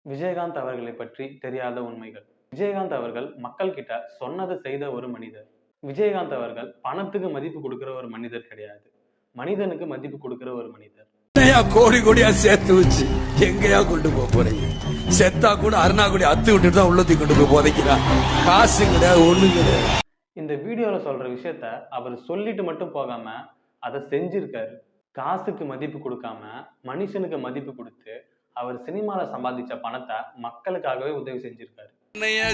விஜயகாந்த் அவர்களை பற்றி தெரியாத உண்மைகள். விஜயகாந்த் அவர்கள் மக்கள் கிட்ட சொன்னதை செய்த ஒரு மனிதர். விஜயகாந்த் அவர்கள் பணத்துக்கு மதிப்பு கொடுக்கிற ஒரு மனிதர் கிடையாது. மனிதனுக்கு மதிப்பு கொடுக்கிற ஒரு மனிதர். கோடி கோடியா சேர்த்து வச்சு எங்கயா கொண்டு போறீங்க? செத்தா கூட அருணாக்குடி அத்து விட்டுட்டு தான் உள்ளத்துக்கு கொண்டு போய் போதைக்கிறா. காசு கிடையாது, ஒண்ணு கிடையாது. இந்த வீடியோல சொல்ற விஷயத்த அவர் சொல்லிட்டு மட்டும் போகாம அதை செஞ்சிருக்காரு. காசுக்கு மதிப்பு கொடுக்காம மனுஷனுக்கு மதிப்பு கொடுத்து அவர் சினிமால சம்பாதிச்ச பணத்தை மக்களுக்காகவே உதவி செஞ்சிருக்காரு.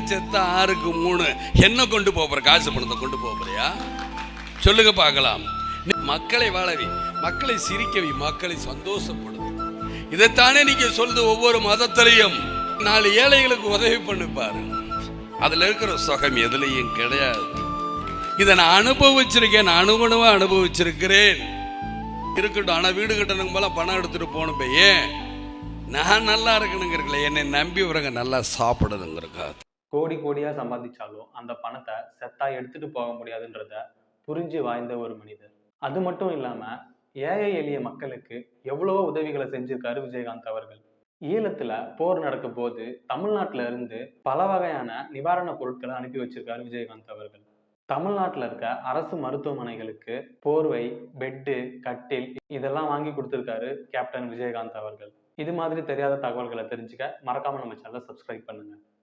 செத்த 6க்கு 3 என்ன கொண்டு போற? காசு பணத்தை கொண்டு போறியா? சொல்லுங்க பார்க்கலாம். மக்களை வாழவி, மக்களை சிரிக்கவி, மக்களை சந்தோஷப்படுது. இதைத்தானே நீங்க சொல்றது. ஒவ்வொரு மதத்திலையும் 4 ஏழைகளுக்கு உதவி பண்ணிப்பாரு. அதுல இருக்கிற சுகம் எதுலையும் கிடையாது. இதை நான் அனுபவிச்சிருக்கேன், அனுகுணமா அனுபவிச்சிருக்கிறேன். இருக்கட்டும், ஆனா வீடு கட்டணுங்க போல பணம் எடுத்துட்டு போகணும். ஏன்? நான் நல்லா இருக்கணுங்கிறதுல என்னை நம்பி வரங்க நல்லா சாப்பிடணுங்கிறக்கா. கோடி கோடியா சம்பாதிச்சாலும் அந்த பணத்தை செத்தா எடுத்துட்டு போக முடியாதுன்றத புரிஞ்சு வாழ்ந்த ஒரு மனிதர். அது மட்டும் இல்லாம ஏழை எளிய மக்களுக்கு எவ்வளவோ உதவிகளை செஞ்சிருக்காரு விஜயகாந்த் அவர்கள். ஈழத்துல போர் நடக்கும் போது தமிழ்நாட்டுல இருந்து பல வகையான நிவாரண பொருட்களை அனுப்பி வச்சிருக்காரு விஜயகாந்த் அவர்கள். தமிழ்நாட்டுல இருக்க அரசு மருத்துவமனைகளுக்கு போர்வை, பெட்டு, கட்டில் இதெல்லாம் வாங்கி கொடுத்திருக்காரு கேப்டன் விஜயகாந்த் அவர்கள். இது மாதிரி தெரியாத தகவல்களை தெரிஞ்சுக்க மறக்காம நம்ம சேனலை சப்ஸ்கிரைப் பண்ணுங்க.